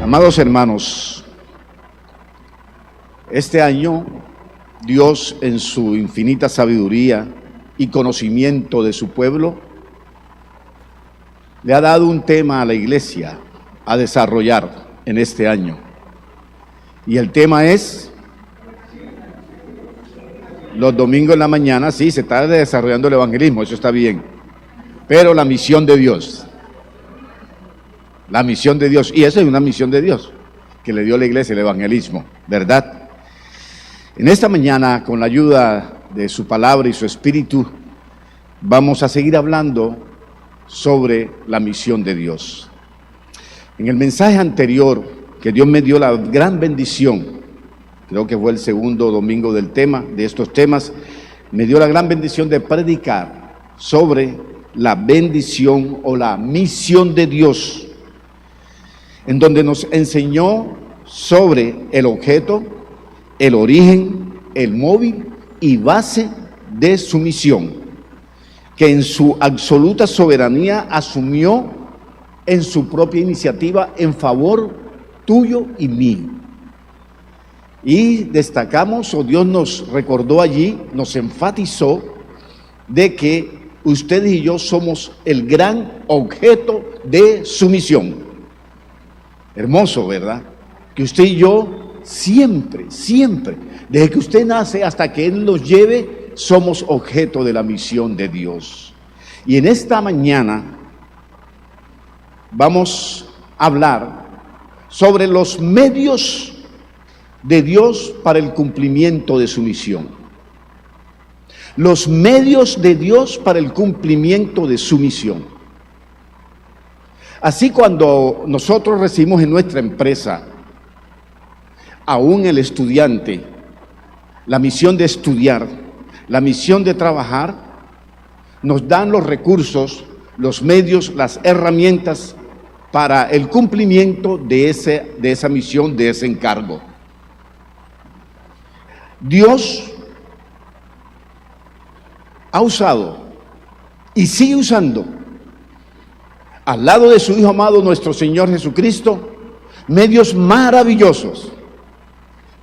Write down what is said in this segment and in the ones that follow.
Amados hermanos, este año Dios, en su infinita sabiduría y conocimiento de su pueblo, le ha dado un tema a la iglesia a desarrollar en este año. Y el tema es, los domingos en la mañana, sí, se está desarrollando el evangelismo, eso está bien, pero la misión de Dios. La misión de Dios, y esa es una misión de Dios que le dio a la iglesia, el evangelismo, ¿verdad? En esta mañana, con la ayuda de su palabra y su espíritu, vamos a seguir hablando sobre la misión de Dios. En el mensaje anterior, que Dios me dio la gran bendición, creo que fue el segundo domingo del tema, de estos temas, me dio la gran bendición de predicar sobre la bendición o la misión de Dios, en donde nos enseñó sobre el objeto, el origen, el móvil y base de su misión, que en su absoluta soberanía asumió en su propia iniciativa en favor tuyo y mío. Y destacamos, o Dios nos recordó allí, nos enfatizó de que ustedes y yo somos el gran objeto de su misión. Hermoso, ¿verdad? Que usted y yo siempre, desde que usted nace hasta que Él nos lleve, somos objeto de la misión de Dios. Y en esta mañana vamos a hablar sobre los medios de Dios para el cumplimiento de su misión. Los medios de Dios para el cumplimiento de su misión. Así, cuando nosotros recibimos en nuestra empresa, aún el estudiante, la misión de estudiar, la misión de trabajar, nos dan los recursos, los medios, las herramientas para el cumplimiento de esa misión, de ese encargo. Dios ha usado y sigue usando, al lado de su Hijo amado, nuestro Señor Jesucristo, medios maravillosos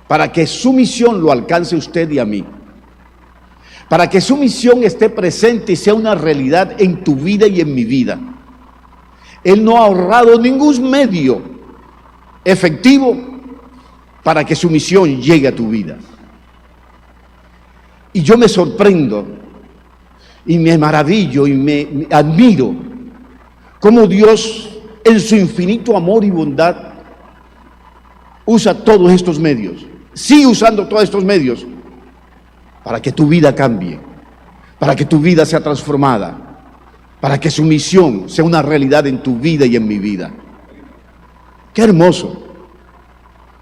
para que su misión lo alcance a usted y a mí, para que su misión esté presente y sea una realidad en tu vida y en mi vida. Él no ha ahorrado ningún medio efectivo para que su misión llegue a tu vida. Y yo me sorprendo y me maravillo y me admiro cómo Dios, en su infinito amor y bondad, usa todos estos medios, sigue usando todos estos medios para que tu vida cambie, para que tu vida sea transformada, para que su misión sea una realidad en tu vida y en mi vida. ¡Qué hermoso!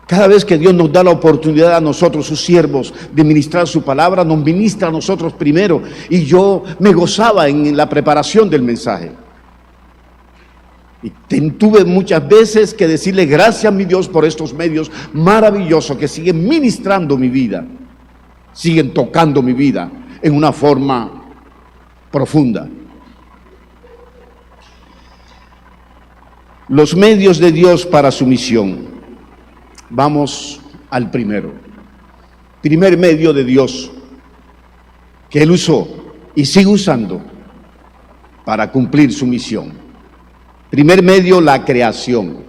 Cada vez que Dios nos da la oportunidad a nosotros, sus siervos, de ministrar su palabra, nos ministra a nosotros primero, y yo me gozaba en la preparación del mensaje. Y tuve muchas veces que decirle gracias, mi Dios, por estos medios maravillosos que siguen ministrando mi vida, siguen tocando mi vida en una forma profunda. Los medios de Dios para su misión. Vamos al primero. Primer medio de Dios que Él usó y sigue usando para cumplir su misión. Primer medio, la creación.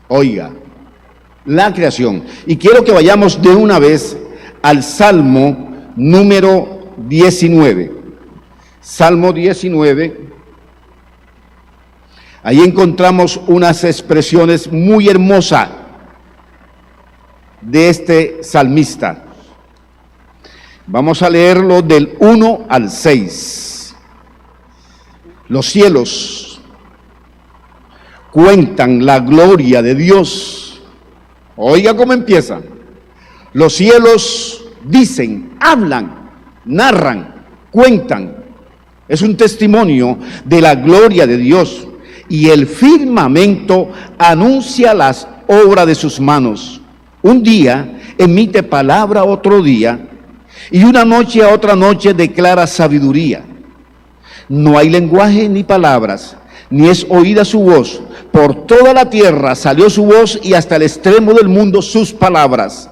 Oiga, la creación. Y quiero que vayamos de una vez al Salmo número 19. Salmo 19. Ahí encontramos unas expresiones muy hermosas de este salmista. Vamos a leerlo del 1 al 6. Los cielos cuentan la gloria de Dios. Oiga cómo empieza. Los cielos dicen, hablan, narran, cuentan. Es un testimonio de la gloria de Dios. Y el firmamento anuncia las obras de sus manos. Un día emite palabra a otro día, y una noche a otra noche declara sabiduría. No hay lenguaje ni palabras ni es oída su voz. Por toda la tierra salió su voz y hasta el extremo del mundo sus palabras.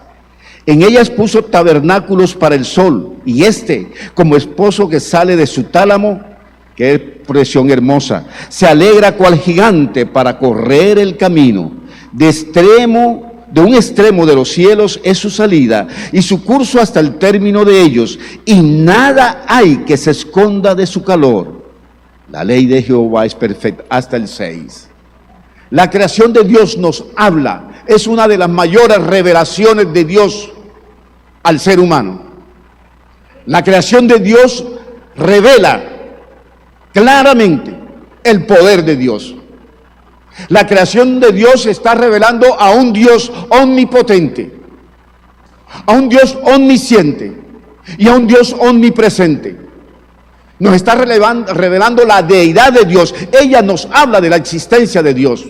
En ellas puso tabernáculos para el sol, y como esposo que sale de su tálamo, qué expresión hermosa, se alegra cual gigante para correr el camino. De un extremo de los cielos es su salida, y su curso hasta el término de ellos, y nada hay que se esconda de su calor. La ley de Jehová es perfecta, hasta el 6. La creación de Dios nos habla, es una de las mayores revelaciones de Dios al ser humano. La creación de Dios revela claramente el poder de Dios. La creación de Dios está revelando a un Dios omnipotente, a un Dios omnisciente y a un Dios omnipresente. Nos está revelando la deidad de Dios. Ella nos habla de la existencia de Dios.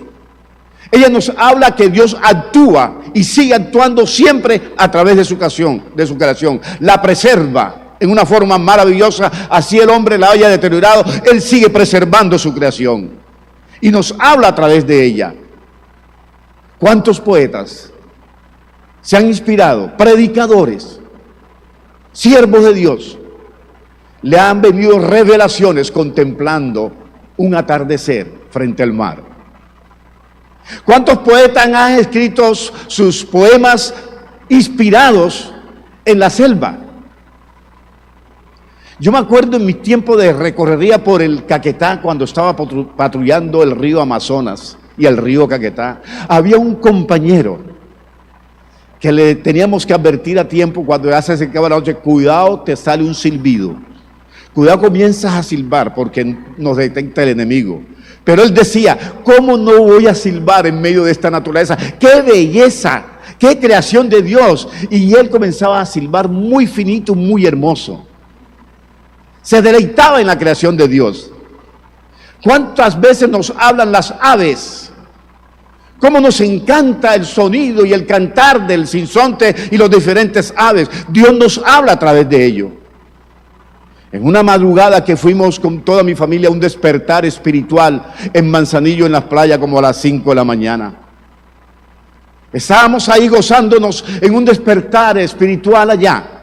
Ella nos habla que Dios actúa y sigue actuando siempre a través de su creación. La preserva en una forma maravillosa. Así el hombre la haya deteriorado, Él sigue preservando su creación. Y nos habla a través de ella. ¿Cuántos poetas se han inspirado? Predicadores, siervos de Dios. Le han venido revelaciones contemplando un atardecer frente al mar. ¿Cuántos poetas han escrito sus poemas inspirados en la selva? Yo me acuerdo en mi tiempo de recorrería por el Caquetá, cuando estaba patrullando el río Amazonas y el río Caquetá, había un compañero que le teníamos que advertir a tiempo cuando ya se acercaba la noche: cuidado, te sale un silbido, cuidado, comienzas a silbar porque nos detecta el enemigo. Pero él decía: ¿cómo no voy a silbar en medio de esta naturaleza? ¡Qué belleza! ¡Qué creación de Dios! Y él comenzaba a silbar muy finito, muy hermoso. Se deleitaba en la creación de Dios. ¿Cuántas veces nos hablan las aves? ¿Cómo nos encanta el sonido y el cantar del sinsonte y los diferentes aves? Dios nos habla a través de ello. En una madrugada que fuimos con toda mi familia a un despertar espiritual en Manzanillo, en las playas, como a las 5 de la mañana. Estábamos ahí gozándonos en un despertar espiritual allá,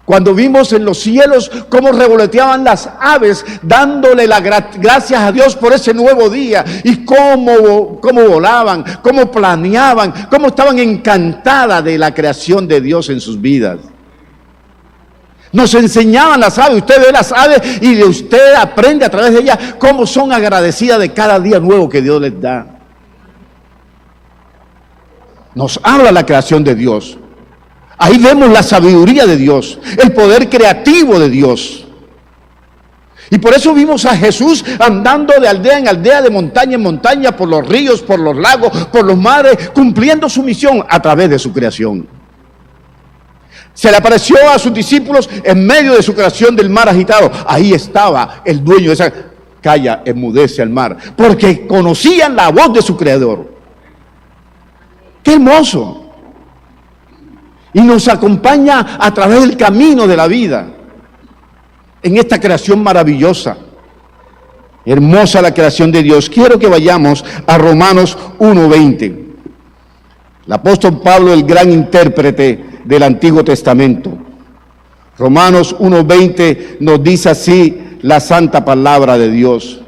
cuando vimos en los cielos cómo revoloteaban las aves, dándole las gracias a Dios por ese nuevo día, y cómo volaban, cómo planeaban, cómo estaban encantadas de la creación de Dios en sus vidas. Nos enseñaban las aves, usted ve las aves y de usted aprende a través de ellas cómo son agradecidas de cada día nuevo que Dios les da. Nos habla la creación de Dios. Ahí vemos la sabiduría de Dios, el poder creativo de Dios. Y por eso vimos a Jesús andando de aldea en aldea, de montaña en montaña, por los ríos, por los lagos, por los mares, cumpliendo su misión a través de su creación. Se le apareció a sus discípulos en medio de su creación del mar agitado. Ahí estaba el dueño de esa... Calla, enmudece al mar, porque conocían la voz de su creador. ¡Qué hermoso! Y nos acompaña a través del camino de la vida, en esta creación maravillosa. Hermosa la creación de Dios. Quiero que vayamos a Romanos 1:20. El apóstol Pablo, el gran intérprete del Antiguo Testamento. Romanos 1:20 nos dice así la santa palabra de Dios.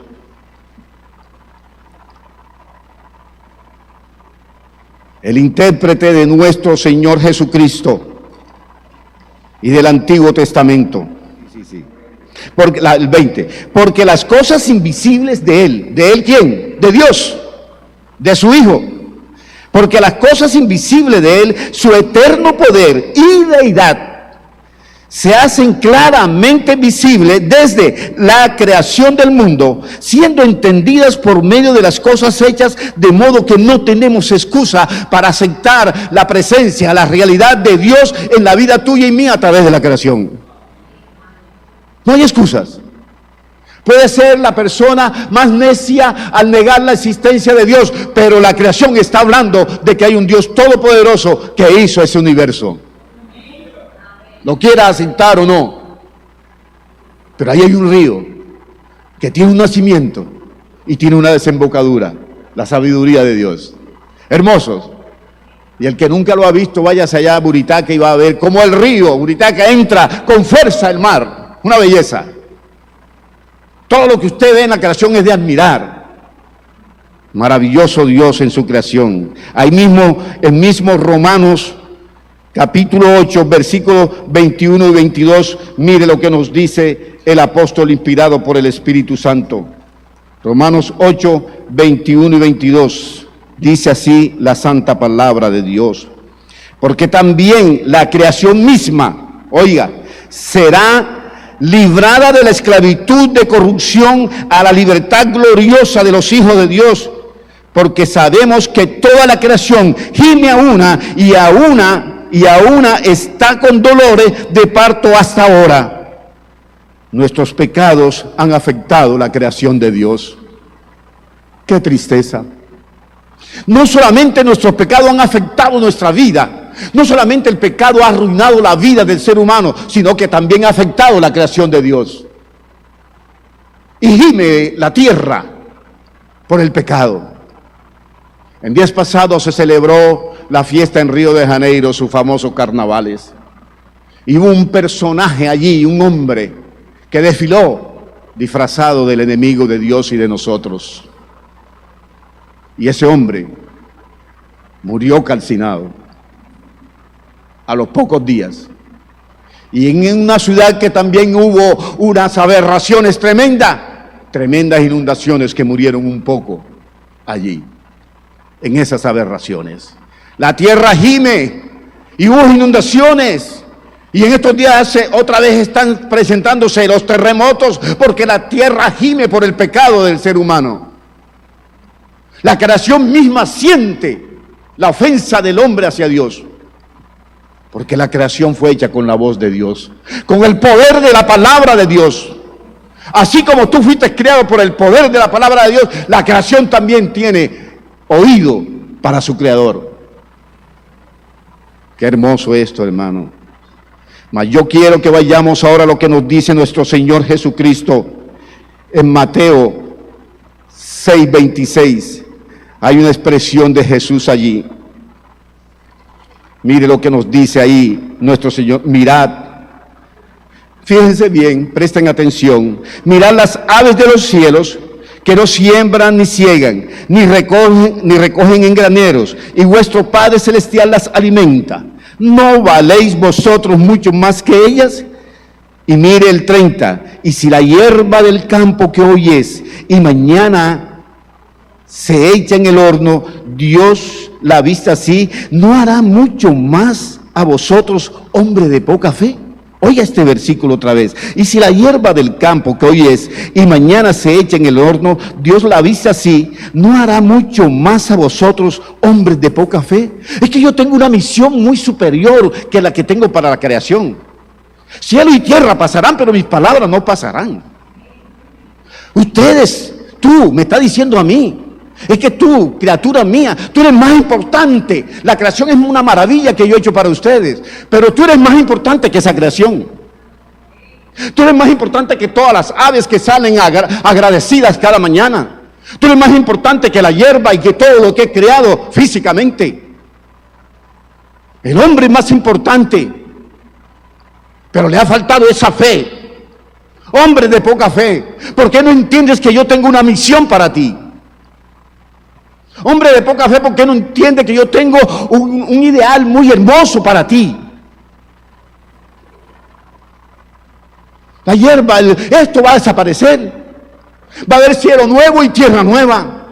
El intérprete de nuestro Señor Jesucristo y del Antiguo Testamento. Porque, el 20, porque las cosas invisibles de Él ¿quién? De Dios, de su Hijo. Porque las cosas invisibles de Él, su eterno poder y deidad, se hacen claramente visibles desde la creación del mundo, siendo entendidas por medio de las cosas hechas, de modo que no tenemos excusa para aceptar la presencia, la realidad de Dios en la vida tuya y mía a través de la creación. No hay excusas. Puede ser la persona más necia al negar la existencia de Dios, pero la creación está hablando de que hay un Dios todopoderoso que hizo ese universo. Lo quiera aceptar o no, pero ahí hay un río que tiene un nacimiento y tiene una desembocadura, la sabiduría de Dios. Hermosos. Y el que nunca lo ha visto, váyase allá a Buritaca y va a ver cómo el río Buritaca entra con fuerza al mar. Una belleza. Todo lo que usted ve en la creación es de admirar. Maravilloso Dios en su creación. Ahí mismo, el mismo Romanos capítulo 8, versículos 21 y 22, mire lo que nos dice el apóstol inspirado por el Espíritu Santo. Romanos 8, 21 y 22. Dice así la santa palabra de Dios. Porque también la creación misma, oiga, será librada de la esclavitud de corrupción a la libertad gloriosa de los hijos de Dios. Porque sabemos que toda la creación gime a una y a una está con dolores de parto hasta ahora. Nuestros pecados han afectado la creación de Dios. ¡Qué tristeza! No solamente nuestros pecados han afectado nuestra vida, no solamente el pecado ha arruinado la vida del ser humano, sino que también ha afectado la creación de Dios. Y gime la tierra por el pecado. En días pasados se celebró la fiesta en Río de Janeiro, sus famosos carnavales. Y hubo un personaje allí, un hombre, que desfiló disfrazado del enemigo de Dios y de nosotros. Y ese hombre murió calcinado a los pocos días. Y en una ciudad que también hubo unas aberraciones tremendas inundaciones que murieron un poco allí, en esas aberraciones. La tierra gime y hubo inundaciones. Y en estos días otra vez están presentándose los terremotos porque la tierra gime por el pecado del ser humano. La creación misma siente la ofensa del hombre hacia Dios, porque la creación fue hecha con la voz de Dios, con el poder de la palabra de Dios. Así como tú fuiste creado por el poder de la palabra de Dios, la creación también tiene oído para su creador. Qué hermoso esto, hermano. Mas yo quiero que vayamos ahora a lo que nos dice nuestro Señor Jesucristo en Mateo 6:26. Hay una expresión de Jesús allí. Mire lo que nos dice ahí nuestro Señor. Mirad, fíjense bien, presten atención. Mirad las aves de los cielos, que no siembran ni ciegan, ni recogen en graneros, y vuestro Padre Celestial las alimenta. ¿No valéis vosotros mucho más que ellas? Y mire el 30. Y si la hierba del campo que hoy es, y mañana se echa en el horno, Dios la vista así, ¿no hará mucho más a vosotros, hombre de poca fe? Oiga este versículo otra vez. Y si la hierba del campo que hoy es y mañana se echa en el horno, Dios la vista así, ¿no hará mucho más a vosotros, hombres de poca fe? Es que yo tengo una misión muy superior que la que tengo para la creación. Cielo y tierra pasarán, pero mis palabras no pasarán. Ustedes, tú me estás diciendo a mí, es que tú, criatura mía, tú eres más importante. La creación es una maravilla que yo he hecho para ustedes, pero tú eres más importante que esa creación. Tú eres más importante que todas las aves que salen agradecidas cada mañana. Tú eres más importante que la hierba y que todo lo que he creado físicamente. El hombre es más importante, pero le ha faltado esa fe. Hombre de poca fe, ¿por qué no entiendes que yo tengo una misión para ti? Hombre de poca fe, ¿por qué no entiende que yo tengo un ideal muy hermoso para ti? La hierba, esto va a desaparecer. Va a haber cielo nuevo y tierra nueva.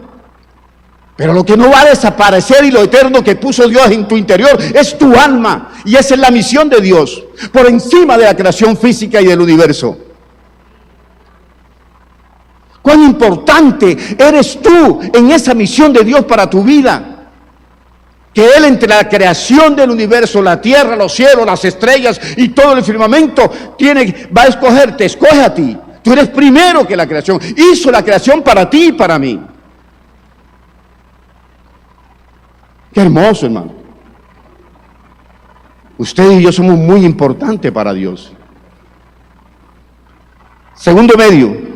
Pero lo que no va a desaparecer y lo eterno que puso Dios en tu interior es tu alma. Y esa es la misión de Dios, por encima de la creación física y del universo. Cuán importante eres tú en esa misión de Dios para tu vida. Que Él, entre la creación del universo, la tierra, los cielos, las estrellas y todo el firmamento, va a escoger, te escoge a ti. Tú eres primero que la creación. Hizo la creación para ti y para mí. Qué hermoso, hermano. Usted y yo somos muy importantes para Dios. Segundo medio.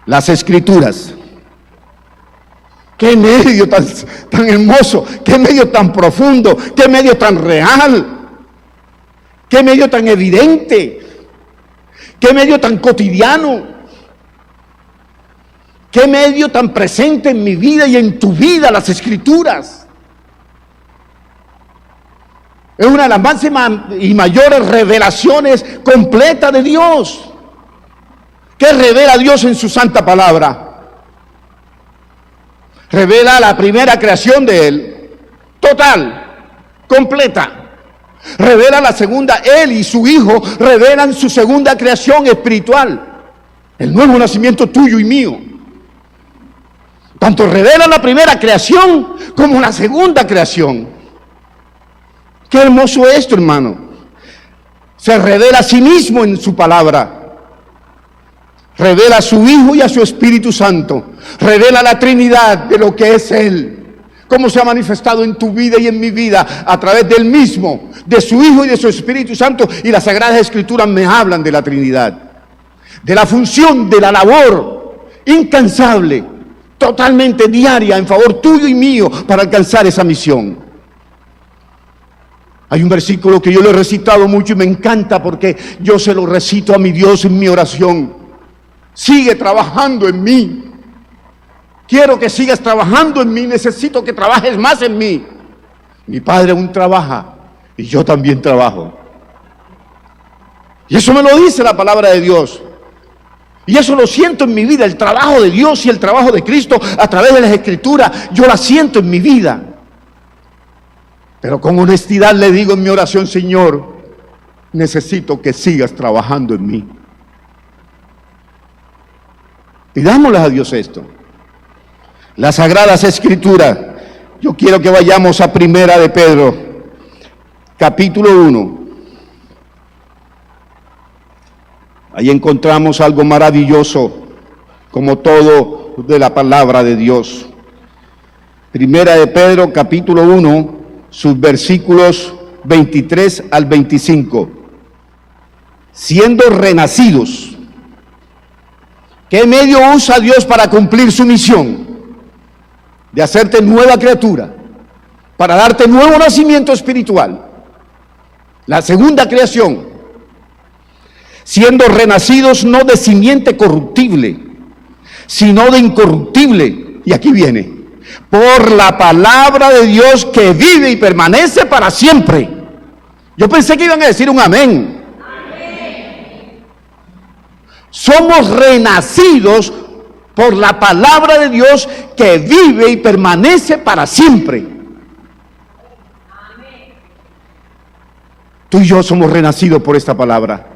las Escrituras. Qué medio tan hermoso, qué medio tan profundo, qué medio tan real, qué medio tan evidente, qué medio tan cotidiano, qué medio tan presente en mi vida y en tu vida, las Escrituras. Es una de las máximas y mayores revelaciones completas de Dios. ¿Qué revela Dios en su santa palabra? Revela la primera creación de Él, total, completa. Revela la segunda, Él y su Hijo revelan su segunda creación espiritual, el nuevo nacimiento tuyo y mío. Tanto revela la primera creación como la segunda creación. Qué hermoso esto, hermano. Se revela a sí mismo en su palabra. Revela a su Hijo y a su Espíritu Santo. Revela la Trinidad de lo que es Él. Cómo se ha manifestado en tu vida y en mi vida a través del mismo, de su Hijo y de su Espíritu Santo. Y las Sagradas Escrituras me hablan de la Trinidad. De la función, de la labor incansable, totalmente diaria en favor tuyo y mío para alcanzar esa misión. Hay un versículo que yo lo he recitado mucho y me encanta porque yo se lo recito a mi Dios en mi oración. Sigue trabajando en mí. Quiero que sigas trabajando en mí. Necesito que trabajes más en mí. Mi Padre aún trabaja y yo también trabajo. Y eso me lo dice la palabra de Dios. Y eso lo siento en mi vida. El trabajo de Dios y el trabajo de Cristo a través de las Escrituras, yo la siento en mi vida. Pero con honestidad le digo en mi oración: Señor, necesito que sigas trabajando en mí. Pidámosle a Dios esto. Las Sagradas Escrituras. Yo quiero que vayamos a Primera de Pedro, capítulo 1. Ahí encontramos algo maravilloso, como todo de la palabra de Dios. Primera de Pedro, capítulo 1, sus versículos 23 al 25. Siendo renacidos. ¿Qué medio usa Dios para cumplir su misión? De hacerte nueva criatura, para darte nuevo nacimiento espiritual. La segunda creación. Siendo renacidos no de simiente corruptible, sino de incorruptible. Y aquí viene. Por la palabra de Dios que vive y permanece para siempre. Yo pensé que iban a decir un amén. Somos renacidos por la palabra de Dios que vive y permanece para siempre. Tú y yo somos renacidos por esta palabra.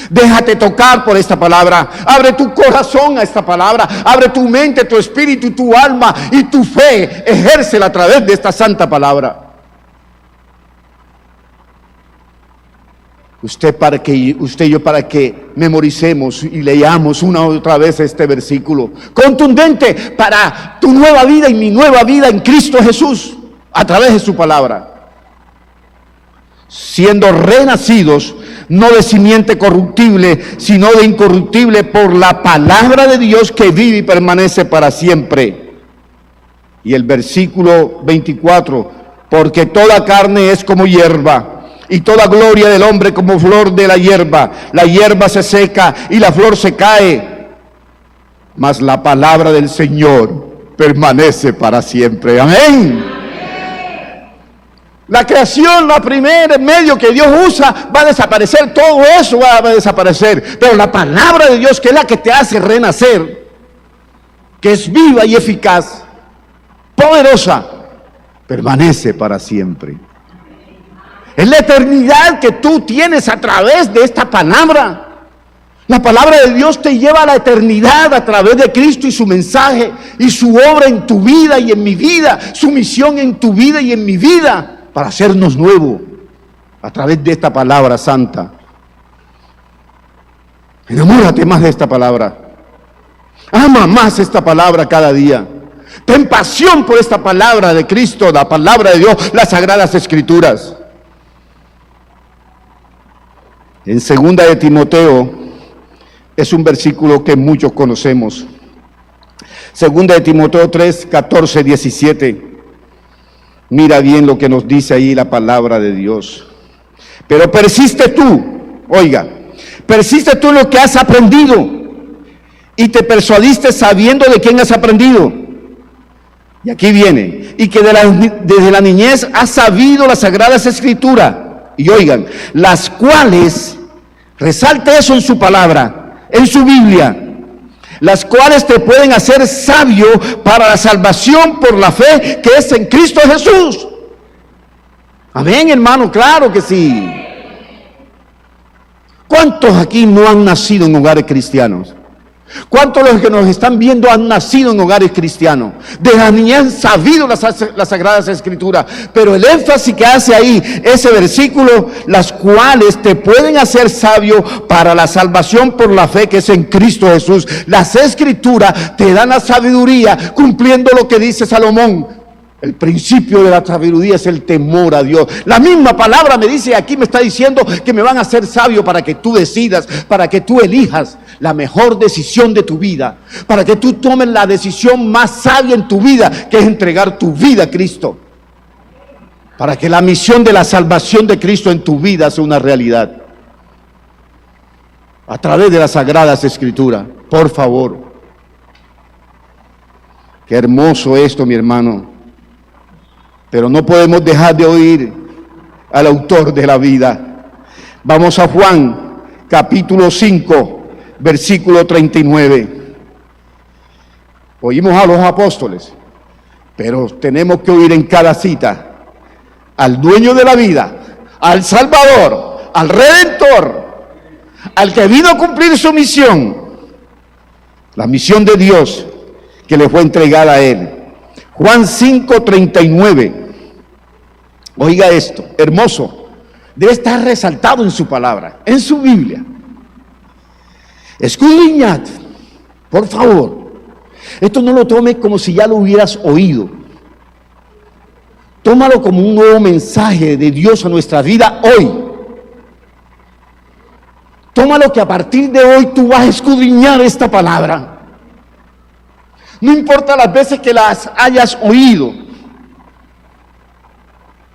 Déjate tocar por esta palabra. Abre tu corazón a esta palabra. Abre tu mente, tu espíritu, tu alma y tu fe. Ejércela a través de esta santa palabra. Usted y yo para que memoricemos y leamos una y otra vez este versículo contundente para tu nueva vida y mi nueva vida en Cristo Jesús a través de su palabra. Siendo renacidos no de simiente corruptible, sino de incorruptible por la palabra de Dios que vive y permanece para siempre. Y el versículo 24, porque toda carne es como hierba, y toda gloria del hombre como flor de la hierba. La hierba se seca y la flor se cae, mas la palabra del Señor permanece para siempre. Amén. La creación, la primera medio que Dios usa, va a desaparecer, todo eso va a desaparecer. Pero la palabra de Dios, que es la que te hace renacer, que es viva y eficaz, poderosa, permanece para siempre. Es la eternidad que tú tienes a través de esta palabra. La palabra de Dios te lleva a la eternidad a través de Cristo y su mensaje y su obra en tu vida y en mi vida, su misión en tu vida y en mi vida, para hacernos nuevos a través de esta palabra santa. Enamórate más de esta palabra. Ama más esta palabra cada día. Ten pasión por esta palabra de Cristo, la palabra de Dios, las Sagradas Escrituras. En 2 de Timoteo, es un versículo que muchos conocemos. Segunda de Timoteo 3, 14, 17. Mira bien lo que nos dice ahí la palabra de Dios. Pero persiste tú, oiga, persiste tú en lo que has aprendido y te persuadiste sabiendo de quién has aprendido. Y aquí viene, y que desde la niñez has sabido las sagradas escrituras. Y oigan, las cuales, resalte eso en su palabra, en su Biblia, las cuales te pueden hacer sabio para la salvación por la fe que es en Cristo Jesús. Amén, hermano, claro que sí. ¿Cuántos aquí no han nacido en hogares cristianos? ¿Cuántos de los que nos están viendo han nacido en hogares cristianos? De la niñez han sabido las Sagradas Escrituras, pero el énfasis que hace ahí, ese versículo, las cuales te pueden hacer sabio para la salvación por la fe que es en Cristo Jesús. Las Escrituras te dan la sabiduría, cumpliendo lo que dice Salomón. El principio de la sabiduría es el temor a Dios. La misma palabra me dice, aquí me está diciendo que me van a hacer sabio para que tú decidas, para que tú elijas la mejor decisión de tu vida, para que tú tomes la decisión más sabia en tu vida, que es entregar tu vida a Cristo, para que la misión de la salvación de Cristo en tu vida sea una realidad, a través de las Sagradas Escrituras. Por favor, qué hermoso esto, mi hermano. Pero no podemos dejar de oír al autor de la vida. Vamos a Juan, capítulo 5, versículo 39. Oímos a los apóstoles, pero tenemos que oír en cada cita al dueño de la vida, al Salvador, al Redentor, al que vino a cumplir su misión, la misión de Dios que le fue entregada a él. Juan 5, 39. Oiga esto, hermoso. Debe estar resaltado en su palabra, en su Biblia. Escudriñad, por favor. Esto no lo tomes como si ya lo hubieras oído. Tómalo como un nuevo mensaje de Dios a nuestra vida hoy. Tómalo que a partir de hoy tú vas a escudriñar esta palabra. No importa las veces que las hayas oído.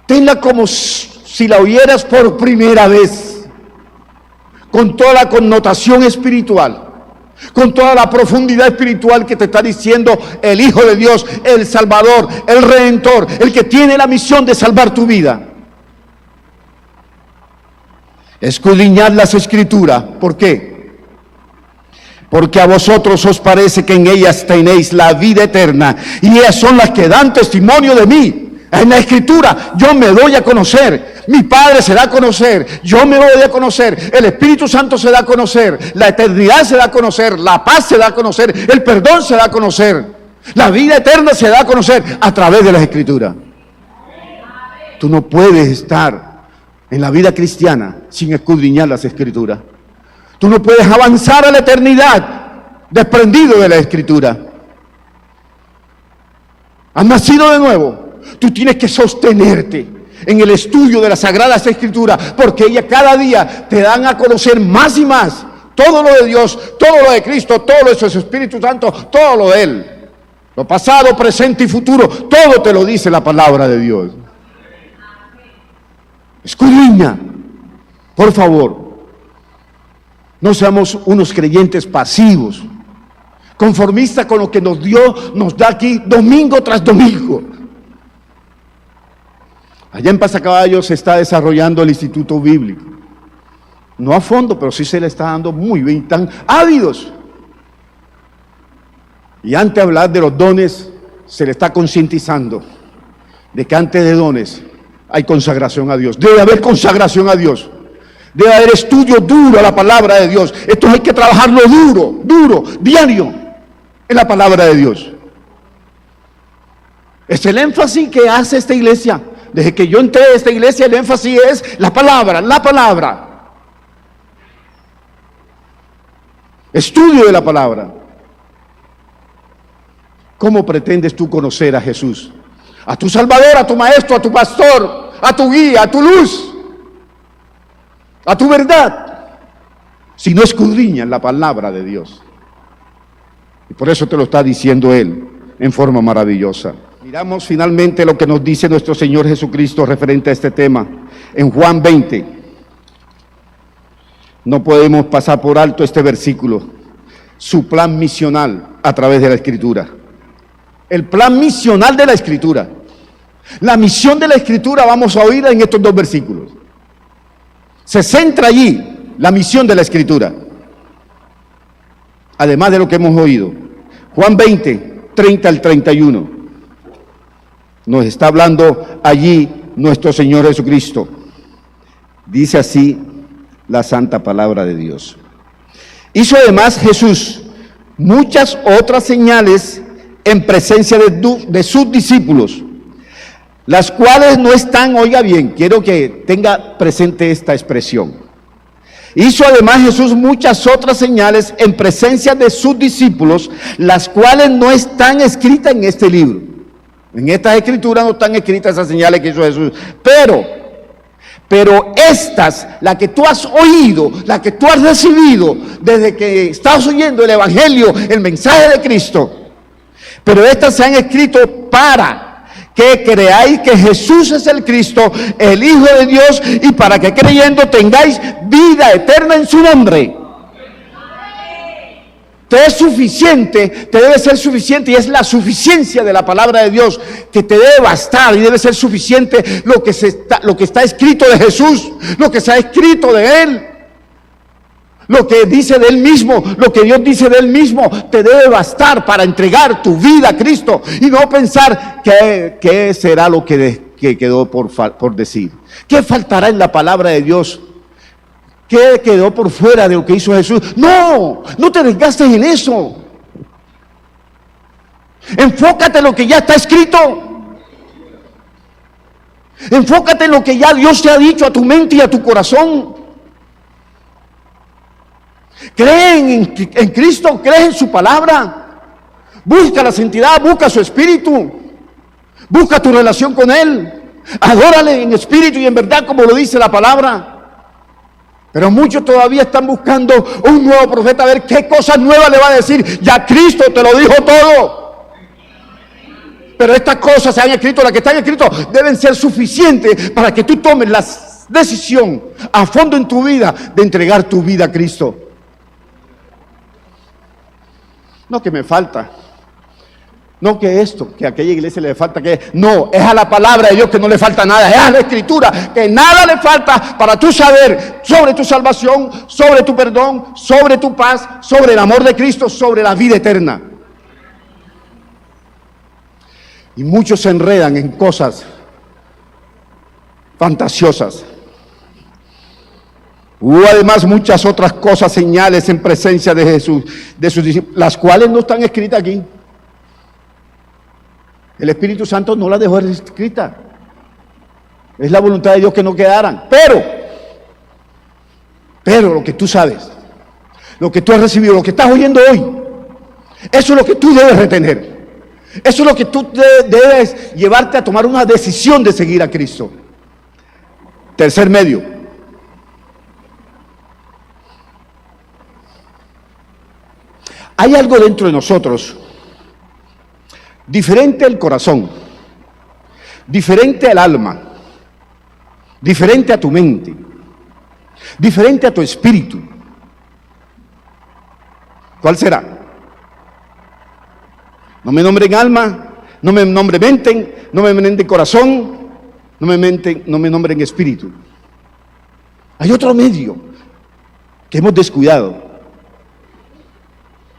Tenla como si la oyeras por primera vez, con toda la connotación espiritual, con toda la profundidad espiritual que te está diciendo el Hijo de Dios, el Salvador, el Redentor, el que tiene la misión de salvar tu vida. Escudriñad las Escrituras. ¿Por qué? Porque a vosotros os parece que en ellas tenéis la vida eterna, y ellas son las que dan testimonio de mí. En la Escritura yo me doy a conocer, mi Padre se da a conocer, yo me doy a conocer, el Espíritu Santo se da a conocer, la eternidad se da a conocer, la paz se da a conocer, el perdón se da a conocer, la vida eterna se da a conocer a través de las Escrituras. Tú no puedes estar en la vida cristiana sin escudriñar las Escrituras. Tú no puedes avanzar a la eternidad desprendido de la Escritura. Has nacido de nuevo. Tú tienes que sostenerte en el estudio de las Sagradas Escrituras, porque ellas cada día te dan a conocer más y más todo lo de Dios, todo lo de Cristo, todo lo de su Espíritu Santo, todo lo de Él. Lo pasado, presente y futuro, todo te lo dice la palabra de Dios. Escudriña, por favor. No seamos unos creyentes pasivos, conformistas con lo que nos da aquí domingo tras domingo. Allá en Pasacaballo se está desarrollando el Instituto Bíblico. No a fondo, pero sí se le está dando muy bien, están ávidos. Y antes de hablar de los dones, se le está concientizando de que antes de dones hay consagración a Dios. Debe haber consagración a Dios. Debe haber estudio duro a la palabra de Dios. Esto hay que trabajarlo duro, diario, en la palabra de Dios. Es el énfasis que hace esta iglesia. Desde que yo entré a esta iglesia, el énfasis es la palabra. Estudio de la palabra. ¿Cómo pretendes tú conocer a Jesús? A tu Salvador, a tu Maestro, a tu Pastor, a tu guía, a tu luz, a tu verdad. si no escudriñas la palabra de Dios. Y por eso te lo está diciendo Él en forma maravillosa. Miramos finalmente lo que nos dice nuestro Señor Jesucristo referente a este tema en Juan 20. No podemos pasar por alto este versículo. Su plan misional a través de la Escritura. El plan misional de la Escritura. La misión de la Escritura vamos a oírla en estos dos versículos. Se centra allí la misión de la Escritura. Además de lo que hemos oído. Juan 20, 30 al 31. Nos está hablando allí nuestro Señor Jesucristo. Dice así la santa palabra de Dios. Hizo además Jesús muchas otras señales en presencia de sus discípulos, las cuales no están, oiga bien, quiero que tenga presente esta expresión. Hizo además Jesús muchas otras señales en presencia de sus discípulos, las cuales no están escritas en este libro. En estas escrituras no están escritas esas señales que hizo Jesús, pero estas, la que tú has oído, la que tú has recibido desde que estás oyendo el Evangelio, el mensaje de Cristo, pero estas se han escrito para que creáis que Jesús es el Cristo, el Hijo de Dios, y para que creyendo tengáis vida eterna en su nombre. Te es suficiente, te debe ser suficiente, y es la suficiencia de la palabra de Dios que te debe bastar, y debe ser suficiente lo que está escrito de Jesús, lo que se ha escrito de Él, lo que dice de Él mismo, lo que Dios dice de Él mismo, te debe bastar para entregar tu vida a Cristo y no pensar qué será lo que quedó por decir, qué faltará en la palabra de Dios. ¿Qué quedó por fuera de lo que hizo Jesús? No te desgastes en eso. Enfócate en lo que ya está escrito. Enfócate en lo que ya Dios te ha dicho a tu mente y a tu corazón. Cree en Cristo, cree en su palabra. Busca la santidad, busca su espíritu. Busca tu relación con Él. Adórale en espíritu y en verdad, como lo dice la palabra. Pero muchos todavía están buscando un nuevo profeta, a ver qué cosas nuevas le va a decir. Ya Cristo te lo dijo todo. Pero estas cosas se han escrito, las que están escritas, deben ser suficientes para que tú tomes la decisión a fondo en tu vida de entregar tu vida a Cristo. No que me falta. No que esto, que a aquella iglesia le falta, que no, es a la palabra de Dios que no le falta nada, es a la Escritura que nada le falta para tú saber sobre tu salvación, sobre tu perdón, sobre tu paz, sobre el amor de Cristo, sobre la vida eterna. Y muchos se enredan en cosas fantasiosas. Hubo además muchas otras cosas, señales en presencia de Jesús, de sus discípulos, las cuales no están escritas aquí. El Espíritu Santo no las dejó escritas. Es la voluntad de Dios que no quedaran. Pero lo que tú sabes, lo que tú has recibido, lo que estás oyendo hoy, eso es lo que tú debes retener. Eso es lo que tú debes llevarte a tomar una decisión de seguir a Cristo. Tercer medio. Hay algo dentro de nosotros diferente al corazón, diferente al alma, diferente a tu mente, diferente a tu espíritu. ¿Cuál será? No me nombren alma, no me nombren mente, no me nombren corazón, no me nombren espíritu. Hay otro medio que hemos descuidado.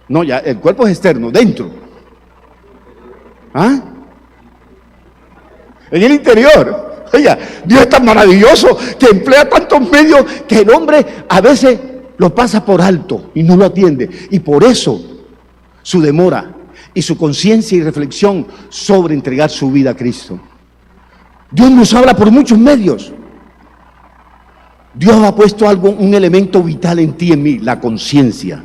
No, ya el cuerpo es externo, dentro. ¿Ah? En el interior. Oiga, Dios es tan maravilloso que emplea tantos medios que el hombre a veces lo pasa por alto y no lo atiende. Y por eso su demora y su conciencia y reflexión sobre entregar su vida a Cristo. Dios nos habla por muchos medios. Dios ha puesto un elemento vital en ti y en mí, la conciencia.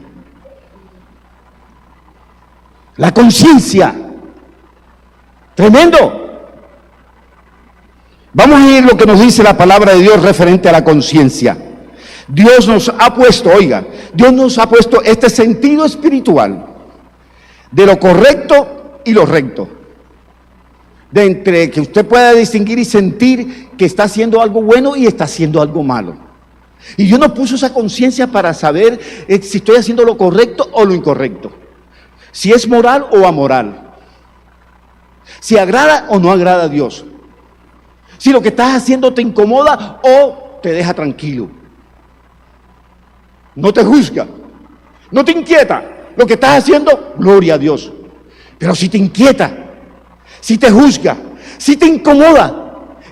La conciencia. Tremendo. Vamos a ir lo que nos dice la palabra de Dios referente a la conciencia. Dios nos ha puesto, oiga, Dios nos ha puesto este sentido espiritual de lo correcto y lo recto. De entre que usted pueda distinguir y sentir que está haciendo algo bueno y está haciendo algo malo. Y Dios nos puso esa conciencia para saber si estoy haciendo lo correcto o lo incorrecto. Si es moral o amoral. Si agrada o no agrada a Dios. Si lo que estás haciendo te incomoda o te deja tranquilo. No te juzga, no te inquieta. Lo que estás haciendo, gloria a Dios. Pero si te inquieta, si te juzga, si te incomoda,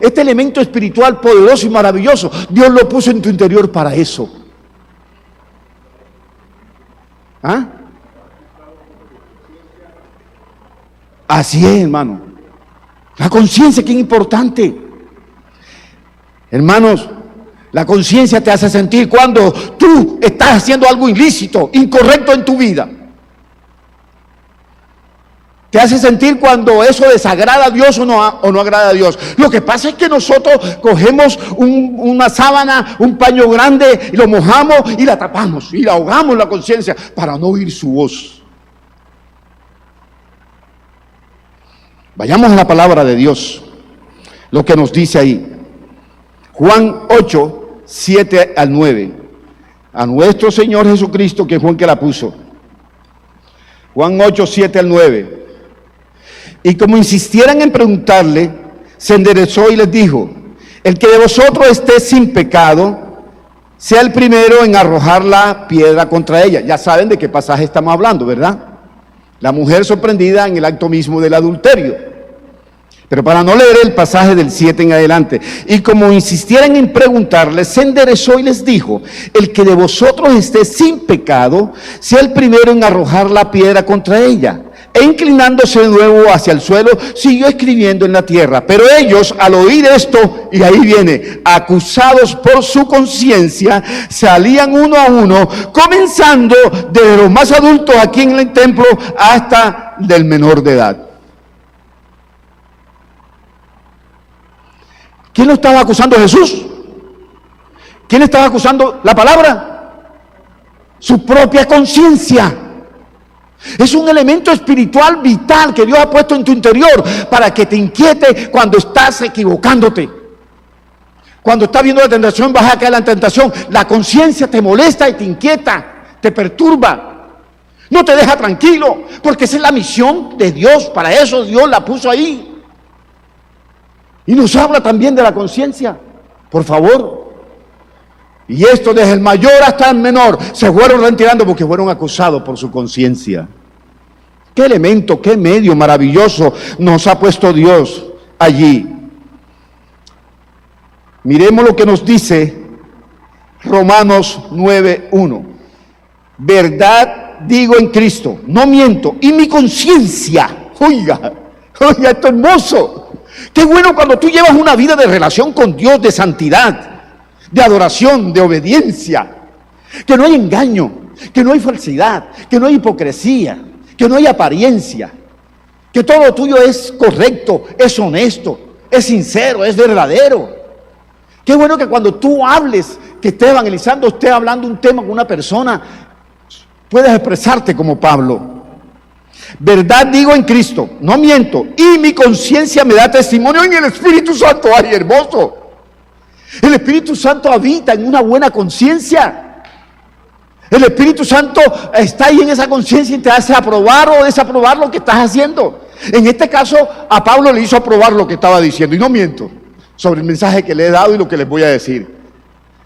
este elemento espiritual poderoso y maravilloso, Dios lo puso en tu interior para eso. ¿Ah? Así es, hermano. La conciencia, que es importante. Hermanos, la conciencia te hace sentir cuando tú estás haciendo algo ilícito, incorrecto en tu vida. Te hace sentir cuando eso desagrada a Dios o no agrada a Dios. Lo que pasa es que nosotros cogemos una sábana, un paño grande, y lo mojamos y la tapamos y la ahogamos la conciencia para no oír su voz. Vayamos a la palabra de Dios, lo que nos dice ahí. Juan 8, 7 al 9. A nuestro Señor Jesucristo, que fue el que la puso. Juan 8, 7 al 9. Y como insistieran en preguntarle, se enderezó y les dijo: el que de vosotros esté sin pecado, sea el primero en arrojar la piedra contra ella. Ya saben de qué pasaje estamos hablando, ¿verdad? La mujer sorprendida en el acto mismo del adulterio. Pero para no leer el pasaje del 7 en adelante. Y como insistieran en preguntarle, se enderezó y les dijo: el que de vosotros esté sin pecado, sea el primero en arrojar la piedra contra ella. E inclinándose de nuevo hacia el suelo, siguió escribiendo en la tierra. Pero ellos, al oír esto, y ahí viene, acusados por su conciencia, salían uno a uno, comenzando desde los más adultos aquí en el templo hasta del menor de edad. ¿Quién lo estaba acusando? Jesús. ¿Quién estaba acusando? La palabra. Su propia conciencia. Es un elemento espiritual vital que Dios ha puesto en tu interior para que te inquiete cuando estás equivocándote. Cuando estás viendo la tentación, vas a caer en la tentación. La conciencia te molesta y te inquieta, te perturba. No te deja tranquilo, porque esa es la misión de Dios. Para eso Dios la puso ahí. Y nos habla también de la conciencia, por favor. Y esto desde el mayor hasta el menor se fueron retirando porque fueron acusados por su conciencia. Qué elemento, qué medio maravilloso nos ha puesto Dios allí. Miremos lo que nos dice Romanos 9:1. Verdad digo en Cristo, no miento, y mi conciencia, oiga, esto es hermoso. Qué bueno cuando tú llevas una vida de relación con Dios, de santidad, de adoración, de obediencia, que no hay engaño, que no hay falsedad, que no hay hipocresía, que no hay apariencia, que todo lo tuyo es correcto, es honesto, es sincero, es verdadero. Qué bueno que cuando tú hables, que estés evangelizando, estés hablando un tema con una persona, puedes expresarte como Pablo. Verdad digo en Cristo, no miento, y mi conciencia me da testimonio en el Espíritu Santo. ¡Ay, hermoso! El Espíritu Santo habita en una buena conciencia. El Espíritu Santo está ahí en esa conciencia y te hace aprobar o desaprobar lo que estás haciendo. En este caso, a Pablo le hizo aprobar lo que estaba diciendo, y no miento sobre el mensaje que le he dado y lo que les voy a decir.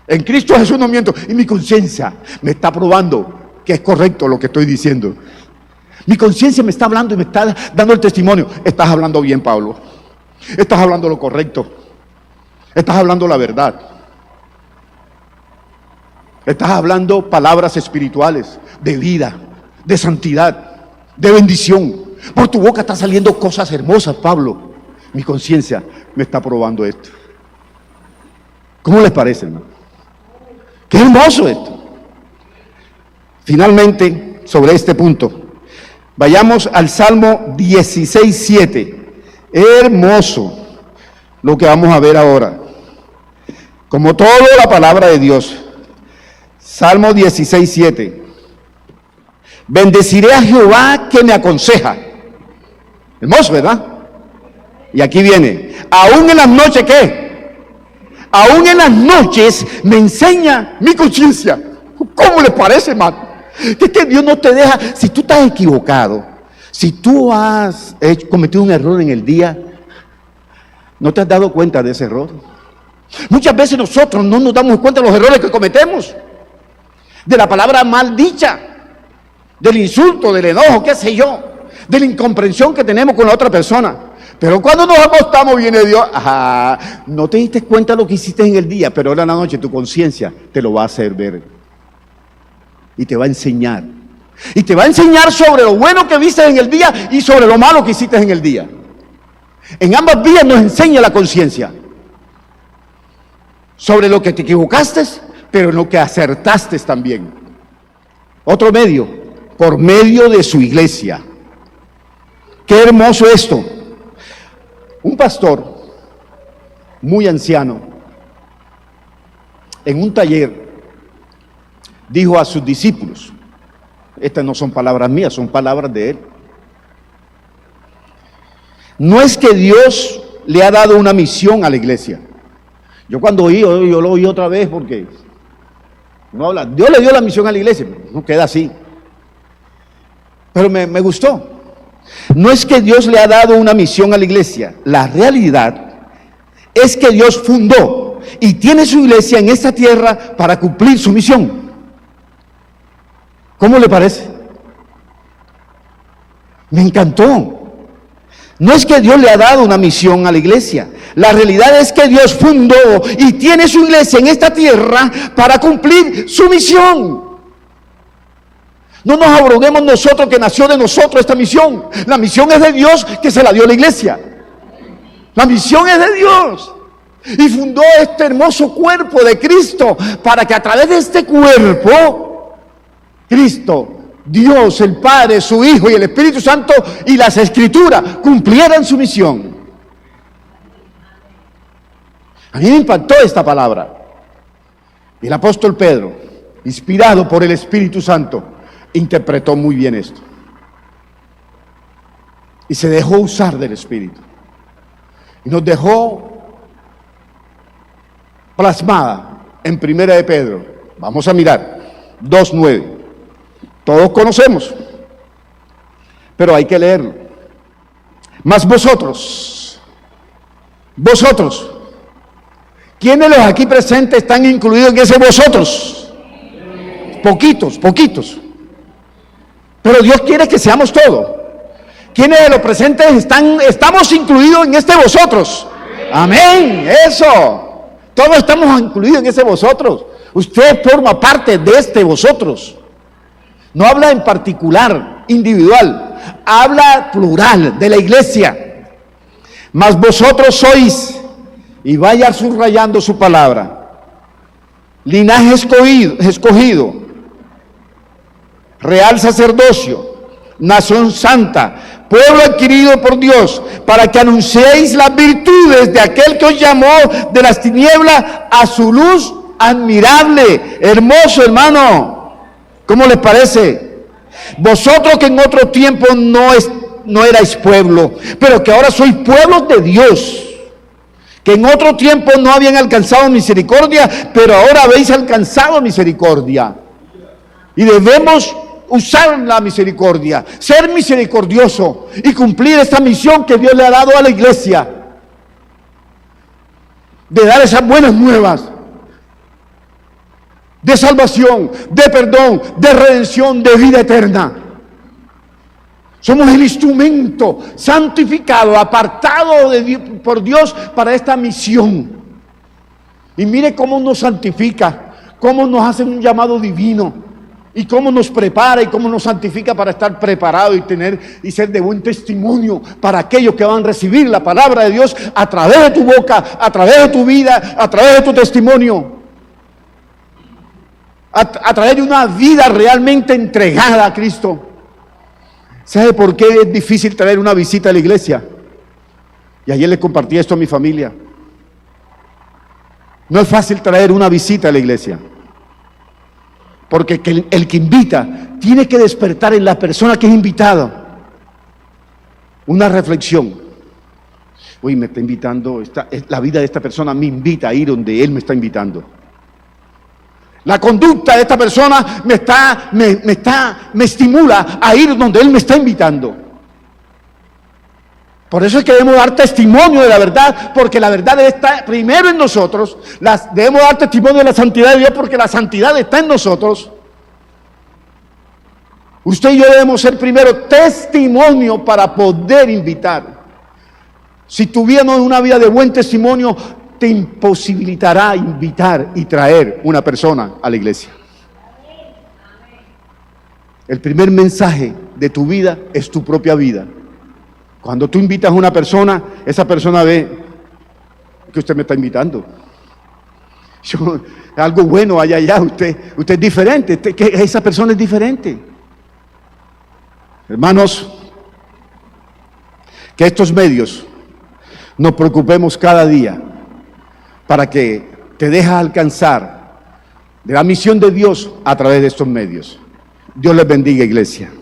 En Cristo Jesús no miento, y mi conciencia me está probando que es correcto lo que estoy diciendo. Mi conciencia me está hablando y me está dando el testimonio. Estás hablando bien, Pablo. Estás hablando lo correcto. Estás hablando la verdad. Estás hablando palabras espirituales, de vida, de santidad, de bendición. Por tu boca están saliendo cosas hermosas, Pablo. Mi conciencia me está probando esto. ¿Cómo les parece, hermano? Qué hermoso esto. Finalmente, sobre este punto, vayamos al Salmo 16:7. Hermoso lo que vamos a ver ahora. Como toda la palabra de Dios, Salmo 16:7. Bendeciré a Jehová que me aconseja. Hermoso, ¿verdad? Y aquí viene, aún en las noches, ¿qué? Aún en las noches me enseña mi conciencia. ¿Cómo les parece, hermano? Que Dios no te deja, si tú estás equivocado, si tú has cometido un error en el día, ¿no te has dado cuenta de ese error? Muchas veces nosotros no nos damos cuenta de los errores que cometemos, de la palabra mal dicha, del insulto, del enojo, qué sé yo, de la incomprensión que tenemos con la otra persona. Pero cuando nos acostamos viene Dios, no te diste cuenta de lo que hiciste en el día, pero ahora en la noche tu conciencia te lo va a hacer ver. Y te va a enseñar. Y te va a enseñar sobre lo bueno que viste en el día y sobre lo malo que hiciste en el día. En ambas vías nos enseña la conciencia. Sobre lo que te equivocaste, pero en lo que acertaste también. Otro medio, por medio de su iglesia. Qué hermoso esto. Un pastor muy anciano, en un taller, dijo a sus discípulos, estas no son palabras mías, son palabras de él. No es que Dios le ha dado una misión a la iglesia. Yo cuando oí, yo lo oí otra vez porque no habla. Dios le dio la misión a la iglesia, no queda así. Pero me gustó. No es que Dios le ha dado una misión a la iglesia. La realidad es que Dios fundó y tiene su iglesia en esta tierra para cumplir su misión. ¿Cómo le parece? Me encantó. No es que Dios le ha dado una misión a la iglesia. La realidad es que Dios fundó y tiene su iglesia en esta tierra para cumplir su misión. No nos abroguemos nosotros que nació de nosotros esta misión. La misión es de Dios que se la dio a la iglesia. La misión es de Dios. Y fundó este hermoso cuerpo de Cristo para que a través de este cuerpo, Cristo, Dios, el Padre, su Hijo y el Espíritu Santo y las Escrituras cumplieran su misión. A mí me impactó esta palabra. Y el apóstol Pedro, inspirado por el Espíritu Santo, interpretó muy bien esto. Y se dejó usar del Espíritu. Y nos dejó plasmada en Primera de Pedro. Vamos a mirar, 2:9. Todos conocemos, pero hay que leerlo. Mas vosotros, ¿quiénes de los aquí presentes están incluidos en ese vosotros? Poquitos. Pero Dios quiere que seamos todos. ¿Quiénes de los presentes estamos incluidos en este vosotros? Amén, eso. Todos estamos incluidos en ese vosotros. Usted forma parte de este vosotros. No habla en particular, individual, habla plural, de la iglesia. Mas vosotros sois, y vaya subrayando su palabra, linaje escogido, real sacerdocio, nación santa, pueblo adquirido por Dios, para que anunciéis las virtudes de aquel que os llamó de las tinieblas a su luz admirable. Hermoso, hermano. ¿Cómo les parece? Vosotros que en otro tiempo no erais pueblo, pero que ahora sois pueblos de Dios, que en otro tiempo no habían alcanzado misericordia, pero ahora habéis alcanzado misericordia. Y debemos usar la misericordia, ser misericordioso y cumplir esta misión que Dios le ha dado a la iglesia, de dar esas buenas nuevas de salvación, de perdón, de redención, de vida eterna. Somos el instrumento santificado, apartado por Dios para esta misión. Y mire cómo nos santifica, cómo nos hace un llamado divino, y cómo nos prepara y cómo nos santifica para estar preparado y ser de buen testimonio para aquellos que van a recibir la palabra de Dios a través de tu boca, a través de tu vida, a través de tu testimonio. A través de una vida realmente entregada a Cristo. ¿Sabe por qué es difícil traer una visita a la iglesia? Y ayer le compartí esto a mi familia. No es fácil traer una visita a la iglesia. Porque el que invita tiene que despertar en la persona que es invitada una reflexión. Uy, me está invitando, la vida de esta persona me invita a ir donde él me está invitando. La conducta de esta persona me estimula a ir donde él me está invitando. Por eso es que debemos dar testimonio de la verdad, porque la verdad está primero en nosotros. Debemos dar testimonio de la santidad de Dios, porque la santidad está en nosotros. Usted y yo debemos ser primero testimonio para poder invitar. Si tu vida no es una vida de buen testimonio, te imposibilitará invitar y traer una persona a la iglesia. El primer mensaje de tu vida es tu propia vida. Cuando tú invitas a una persona, esa persona ve que usted me está invitando. Algo bueno allá, usted es diferente, que esa persona es diferente. Hermanos, que estos medios nos preocupemos cada día para que te dejes alcanzar de la misión de Dios a través de estos medios. Dios les bendiga, iglesia.